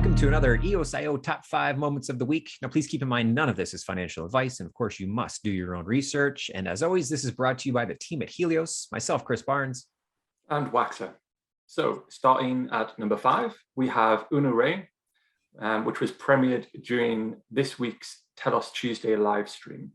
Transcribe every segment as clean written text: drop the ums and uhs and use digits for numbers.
welcome to another EOS.io Top 5 Moments of the Week. Now, please keep in mind, none of this is financial advice, and of course, you must do your own research. And as always, this is brought to you by the team at Helios, myself, Chris Barnes. And Waxer. So, starting at number 5, we have Uno Ray, which was premiered during this week's Telos Tuesday live stream.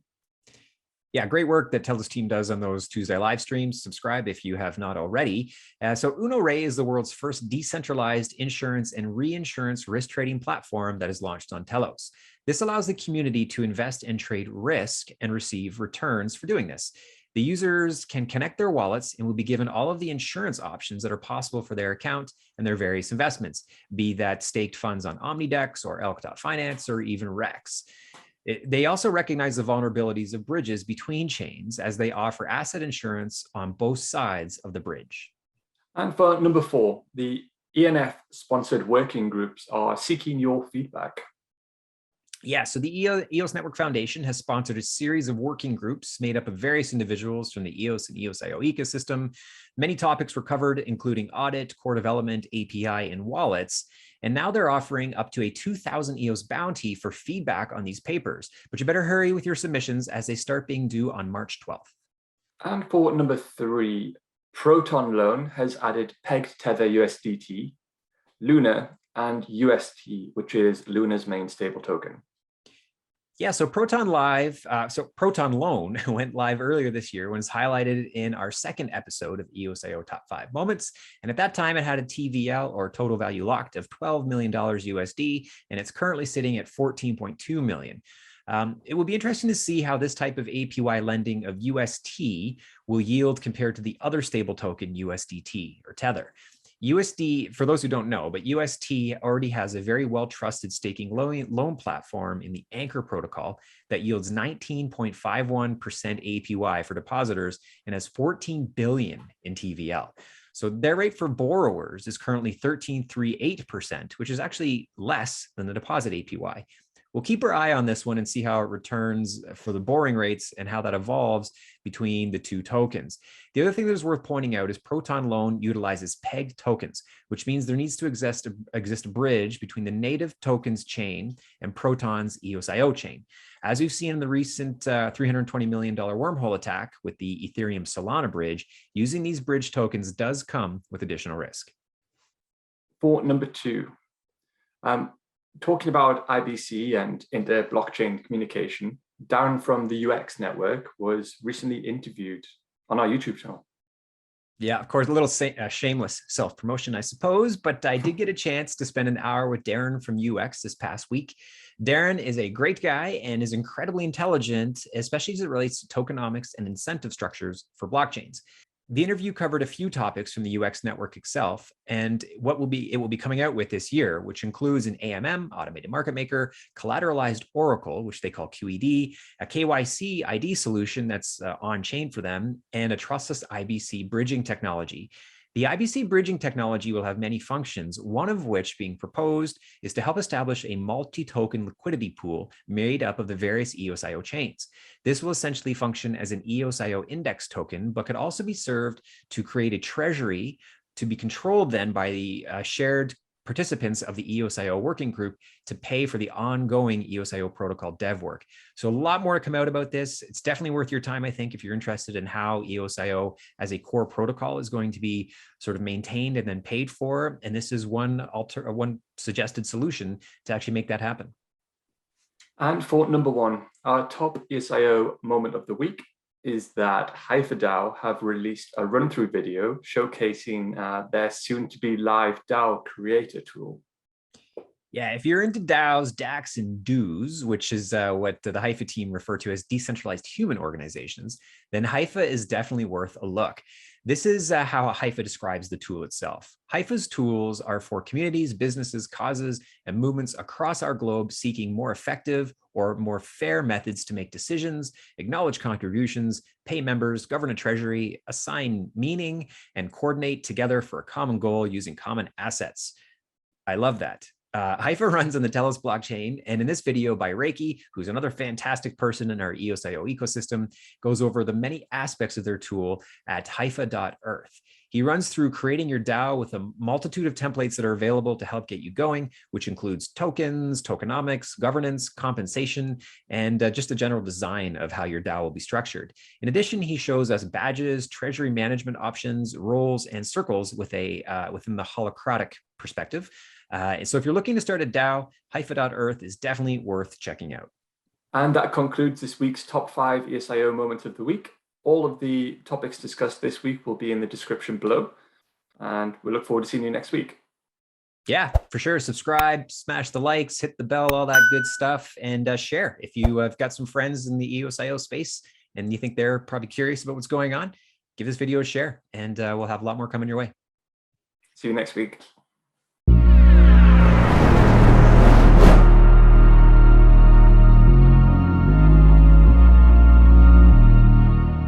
Yeah, great work that Telos team does on those Tuesday live streams. Subscribe if you have not already. So Uno Ray is the world's first decentralized insurance and reinsurance risk trading platform that is launched on Telos. This allows the community to invest and trade risk and receive returns for doing this. The users can connect their wallets and will be given all of the insurance options that are possible for their account and their various investments, be that staked funds on Omnidex or Elk.finance or even Rex. They also recognize the vulnerabilities of bridges between chains as they offer asset insurance on both sides of the bridge. And for number 4, the ENF sponsored working groups are seeking your feedback. Yeah, so the EOS Network Foundation has sponsored a series of working groups made up of various individuals from the EOS and EOS.io ecosystem. Many topics were covered, including audit, core development, API, and wallets. And now they're offering up to a 2,000 EOS bounty for feedback on these papers. But you better hurry with your submissions as they start being due on March 12th. And for number 3, Proton Loan has added pegged tether USDT, Luna, and UST, which is Luna's main stable token. Yeah, so Proton Loan went live earlier this year when it's highlighted in our second episode of EOS.io Top 5 Moments. And at that time, it had a TVL, or total value locked, of $12 million USD, and it's currently sitting at 14.2 million. It will be interesting to see how this type of APY lending of UST will yield compared to the other stable token USDT, or Tether. USD, for those who don't know, but UST already has a very well-trusted staking loan platform in the Anchor protocol that yields 19.51% APY for depositors and has 14 billion in TVL. So their rate for borrowers is currently 13.38%, which is actually less than the deposit APY. We'll keep our eye on this one and see how it returns for the borrowing rates and how that evolves between the two tokens. The other thing that is worth pointing out is Proton Loan utilizes pegged tokens, which means there needs to exist a bridge between the native tokens chain and Proton's EOS.io chain. As we've seen in the recent $320 million wormhole attack with the Ethereum Solana bridge, using these bridge tokens does come with additional risk. For number 2, talking about IBC and inter-blockchain communication, Daryn from the UX Network was recently interviewed on our YouTube channel. Yeah, of course, a little shameless self-promotion, I suppose, but I did get a chance to spend an hour with Daryn from UX this past week. Daryn is a great guy and is incredibly intelligent, especially as it relates to tokenomics and incentive structures for blockchains. The interview covered a few topics from the UX network itself and it will be coming out with this year, which includes an AMM, automated market maker, collateralized Oracle, which they call QED, a KYC ID solution that's on chain for them, and a trustless IBC bridging technology. The IBC bridging technology will have many functions, one of which being proposed is to help establish a multi-token liquidity pool made up of the various EOS.io chains. This will essentially function as an EOS.io index token, but could also be served to create a treasury to be controlled then by the shared participants of the EOS.io working group to pay for the ongoing EOS.io protocol dev work. So a lot more to come out about this. It's definitely worth your time, I think, if you're interested in how EOS.io as a core protocol is going to be sort of maintained and then paid for. And this is one suggested solution to actually make that happen. And for number 1, our top EOS.io moment of the week is that Hypha Dao have released a run-through video showcasing their soon-to-be live DAO creator tool. Yeah, if you're into DAOs, DACs, and DOs, which is what the Hypha team refer to as decentralized human organizations, then Hypha is definitely worth a look. This is how Hypha describes the tool itself. Hypha's tools are for communities, businesses, causes, and movements across our globe seeking more effective or more fair methods to make decisions, acknowledge contributions, pay members, govern a treasury, assign meaning, and coordinate together for a common goal using common assets. I love that. Hypha runs on the Telos blockchain, and in this video by Reiki, who's another fantastic person in our EOSIO ecosystem, goes over the many aspects of their tool at Hypha.earth. He runs through creating your DAO with a multitude of templates that are available to help get you going, which includes tokens, tokenomics, governance, compensation, and just a general design of how your DAO will be structured. In addition, he shows us badges, treasury management options, roles, and circles with within the holacratic perspective. So if you're looking to start a DAO, Hypha.earth is definitely worth checking out. And that concludes this week's top 5 ESIO moments of the week. All of the topics discussed this week will be in the description below. And we look forward to seeing you next week. Yeah, for sure. Subscribe, smash the likes, hit the bell, all that good stuff, and share. If you have got some friends in the EOSIO space and you think they're probably curious about what's going on, give this video a share, and we'll have a lot more coming your way. See you next week.